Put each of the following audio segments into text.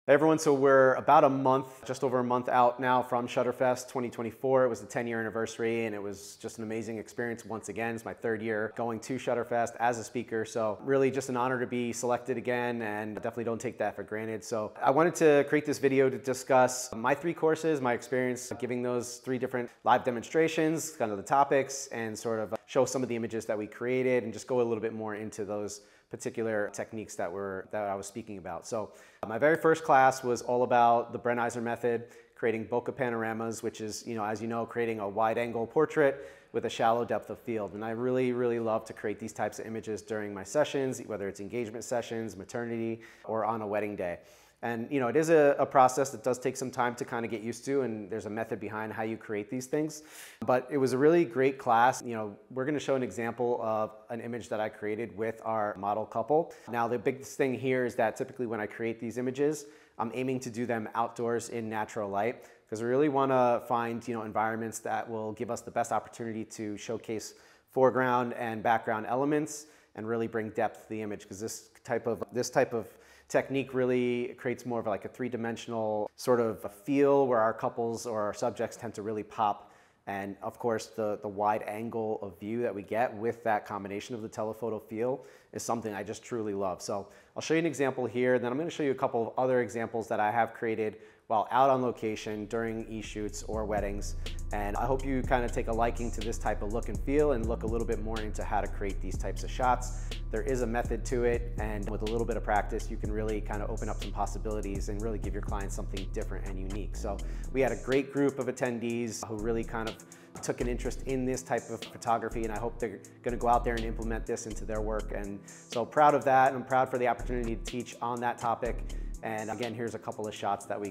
Hey everyone, so we're about a month, just over a month out now from Shutterfest 2024. It was the 10-year anniversary and it was just an amazing experience once again. It's my third year going to Shutterfest as a speaker, so really just an honor to be selected again and definitely don't take that for granted. So I wanted to create this video to discuss my 3 courses, my experience giving those 3 different live demonstrations, kind of the topics, and sort of show some of the images that we created and just go a little bit more into those particular techniques that I was speaking about. So my very first class was all about the Brennheiser method, creating bokeh panoramas, which is, as you know, creating a wide angle portrait with a shallow depth of field. And I really, really love to create these types of images during my sessions, whether it's engagement sessions, maternity, or on a wedding day. And it is a process that does take some time to kind of get used to, and there's a method behind how you create these things. But it was a really great class. We're going to show an example of an image that I created with our model couple. Now, the biggest thing here is that typically when I create these images, I'm aiming to do them outdoors in natural light, because we really want to find environments that will give us the best opportunity to showcase foreground and background elements and really bring depth to the image, because this type of technique really creates more of like a 3-dimensional sort of a feel where our couples or our subjects tend to really pop. And of course, the wide angle of view that we get with that combination of the telephoto feel is something I just truly love. So I'll show you an example here, then I'm going to show you a couple of other examples that I have created while out on location during e-shoots or weddings. And I hope you kind of take a liking to this type of look and feel and look a little bit more into how to create these types of shots. There is a method to it, and with a little bit of practice, you can really kind of open up some possibilities and really give your clients something different and unique. So we had a great group of attendees who really kind of took an interest in this type of photography, and I hope they're going to go out there and implement this into their work. And so proud of that, and I'm proud for the opportunity to teach on that topic. And again, here's a couple of shots that we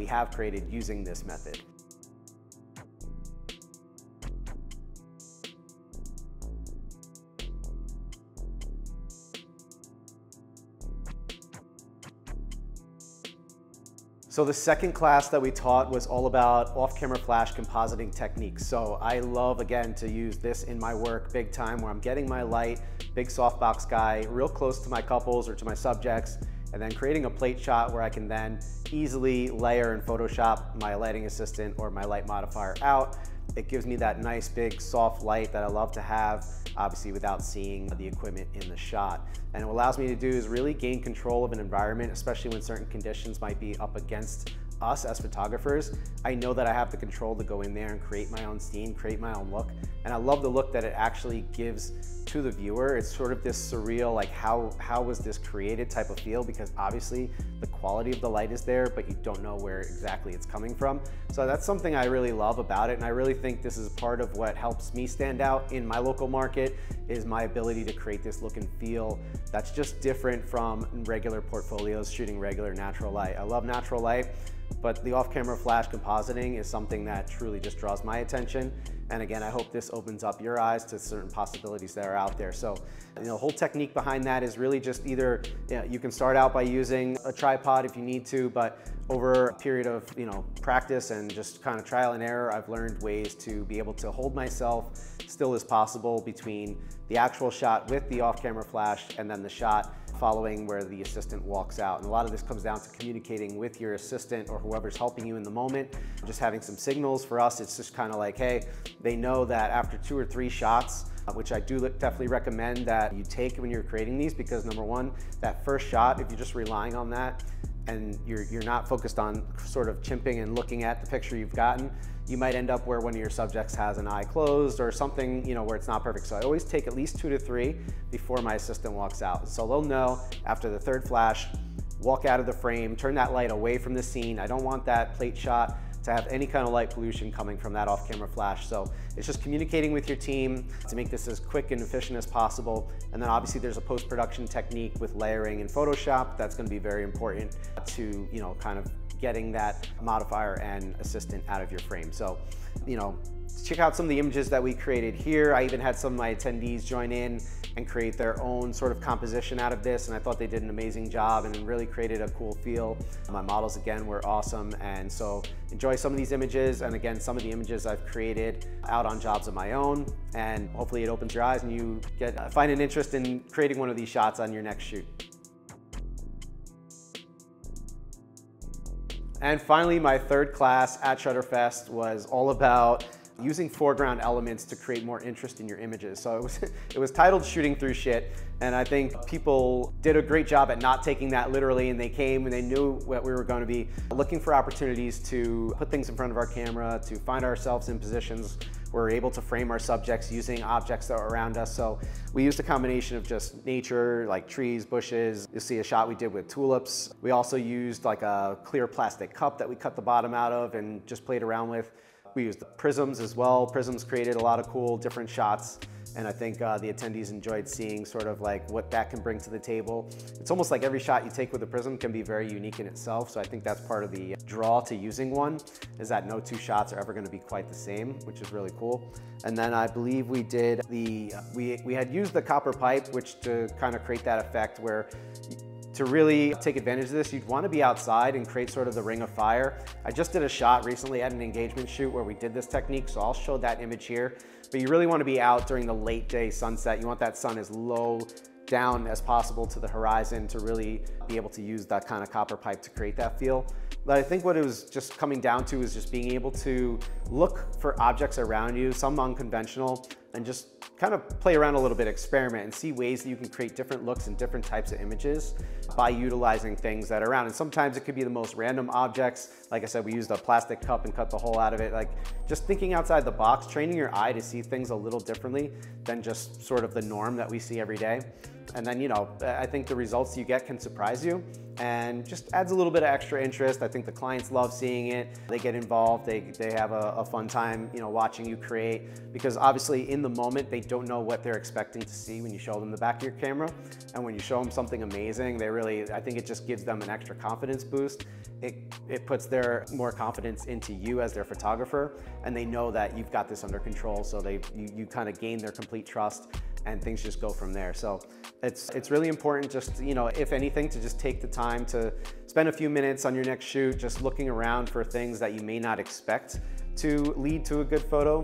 have created using this method. So the second class that we taught was all about off-camera flash compositing techniques. So I love, again, to use this in my work big time, where I'm getting my light, big softbox guy, real close to my couples or to my subjects, and then creating a plate shot where I can then easily layer in Photoshop my lighting assistant or my light modifier out. It gives me that nice big soft light that I love to have, obviously without seeing the equipment in the shot. And what it allows me to do is really gain control of an environment, especially when certain conditions might be up against us as photographers. I know that I have the control to go in there and create my own scene, create my own look. And I love the look that it actually gives to the viewer. It's sort of this surreal, like how was this created type of feel, because obviously the quality of the light is there, but you don't know where exactly it's coming from. So that's something I really love about it. And I really think this is part of what helps me stand out in my local market, is my ability to create this look and feel that's just different from regular portfolios shooting regular natural light. I love natural light, but the off-camera flash compositing is something that truly just draws my attention. And again, I hope this opens up your eyes to certain possibilities that are out there. So, the whole technique behind that is really just either, you can start out by using a tripod if you need to, but over a period of, practice and just kind of trial and error, I've learned ways to be able to hold myself still as possible between the actual shot with the off-camera flash and then the shot following where the assistant walks out. And a lot of this comes down to communicating with your assistant or whoever's helping you in the moment, just having some signals. For us, it's just kind of like, hey, they know that after 2 or 3 shots, which I do definitely recommend that you take when you're creating these, because number one, that first shot, if you're just relying on that and you're not focused on sort of chimping and looking at the picture you've gotten, you might end up where one of your subjects has an eye closed or something, where it's not perfect. So I always take at least 2 to 3 before my assistant walks out. So they'll know after the 3rd flash, walk out of the frame, turn that light away from the scene. I don't want that plate shot to have any kind of light pollution coming from that off-camera flash. So it's just communicating with your team to make this as quick and efficient as possible. And then obviously there's a post-production technique with layering in Photoshop that's going to be very important to, kind of getting that modifier and assistant out of your frame. So, check out some of the images that we created here. I even had some of my attendees join in and create their own sort of composition out of this, and I thought they did an amazing job and really created a cool feel. My models, again, were awesome, and so enjoy some of these images, and again, some of the images I've created out on jobs of my own, and hopefully it opens your eyes and you find an interest in creating one of these shots on your next shoot. And finally, my third class at Shutterfest was all about using foreground elements to create more interest in your images. So it was titled Shooting Through Shit, and I think people did a great job at not taking that literally, and they came and they knew what we were going to be looking for opportunities to put things in front of our camera, to find ourselves in positions where we're able to frame our subjects using objects that are around us. So we used a combination of just nature, like trees, bushes. You'll see a shot we did with tulips. We also used like a clear plastic cup that we cut the bottom out of and just played around with. We used prisms as well. Prisms created a lot of cool different shots, and I think the attendees enjoyed seeing sort of like what that can bring to the table. It's almost like every shot you take with a prism can be very unique in itself, so I think that's part of the draw to using one, is that no two shots are ever going to be quite the same, which is really cool. And then I believe we did we had used the copper pipe, which to kind of create that effect where to really take advantage of this, you'd want to be outside and create sort of the ring of fire. I just did a shot recently at an engagement shoot where we did this technique, so I'll show that image here. But you really want to be out during the late day sunset. You want that sun as low down as possible to the horizon to really be able to use that kind of copper pipe to create that feel. But I think what it was just coming down to is just being able to look for objects around you, some unconventional, and just kind of play around a little bit, experiment, and see ways that you can create different looks and different types of images by utilizing things that are around. And sometimes it could be the most random objects. Like I said, we used a plastic cup and cut the hole out of it. Like just thinking outside the box, training your eye to see things a little differently than just sort of the norm that we see every day. And then, you know, I think the results you get can surprise you and just adds a little bit of extra interest. I think the clients love seeing it. They get involved. They have a fun time, you know, watching you create, because obviously in the moment, they don't know what they're expecting to see when you show them the back of your camera. And when you show them something amazing, they really, I think it just gives them an extra confidence boost. It puts their more confidence into you as their photographer, and they know that you've got this under control. So you kind of gain their complete trust, and things just go from there. So it's really important, just, you know, if anything, to just take the time to spend a few minutes on your next shoot, just looking around for things that you may not expect to lead to a good photo.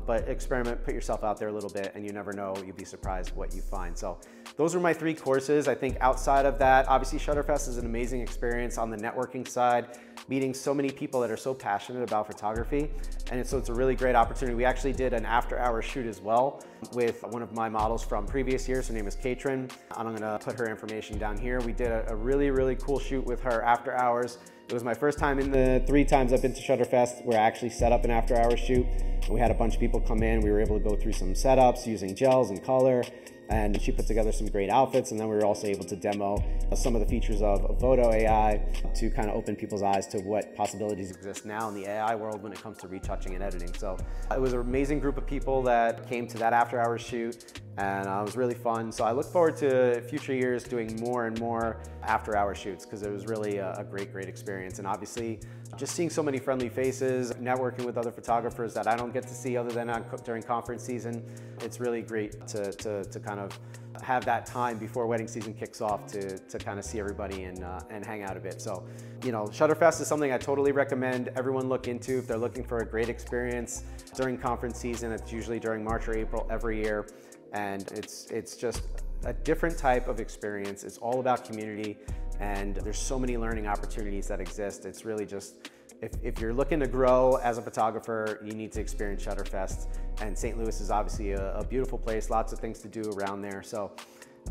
But experiment, put yourself out there a little bit, and you never know, you'd be surprised what you find. So those were my 3 courses. I think outside of that, obviously Shutterfest is an amazing experience on the networking side, meeting so many people that are so passionate about photography. And so it's a really great opportunity. We actually did an after-hours shoot as well with one of my models from previous years. Her name is Katrin, and I'm gonna put her information down here. We did a really, really cool shoot with her after hours. It was my first time in the 3 times I've been to Shutterfest where I actually set up an after-hours shoot. And we had a bunch of people come in. We were able to go through some setups using gels and color, and she put together some great outfits. And then we were also able to demo some of the features of Photo AI to kind of open people's eyes to what possibilities exist now in the AI world when it comes to retouching and editing. So it was an amazing group of people that came to that after-hours shoot, and it was really fun. So I look forward to future years doing more and more after-hours shoots, because it was really a great experience. And obviously, just seeing so many friendly faces, networking with other photographers that I don't get to see other than during conference season, it's really great to kind of have that time before wedding season kicks off to kind of see everybody and hang out a bit. So, you know, Shutterfest is something I totally recommend everyone look into if they're looking for a great experience during conference season. It's usually during March or April every year, and it's just a different type of experience. It's all about community, and there's so many learning opportunities that exist. It's really just, if you're looking to grow as a photographer, you need to experience Shutterfest. And St. Louis is obviously a beautiful place, lots of things to do around there. So,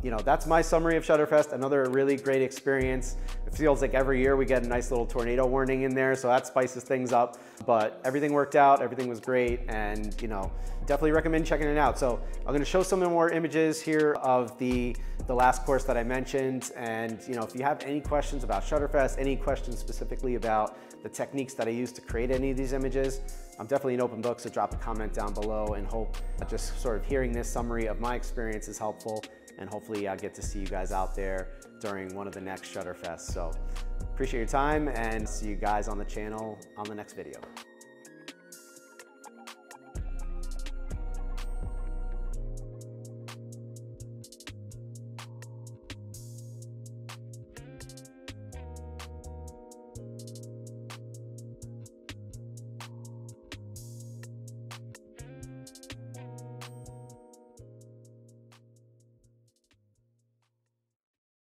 you know, that's my summary of Shutterfest. Another really great experience. It feels like every year we get a nice little tornado warning in there, so that spices things up. But everything worked out, everything was great, and, you know, definitely recommend checking it out. So I'm gonna show some more images here of the last course that I mentioned. And, you know, if you have any questions about Shutterfest, any questions specifically about the techniques that I use to create any of these images, I'm definitely an open book, so drop a comment down below, and hope just sort of hearing this summary of my experience is helpful. And hopefully I'll get to see you guys out there during one of the next Shutterfests. So appreciate your time, and see you guys on the channel on the next video.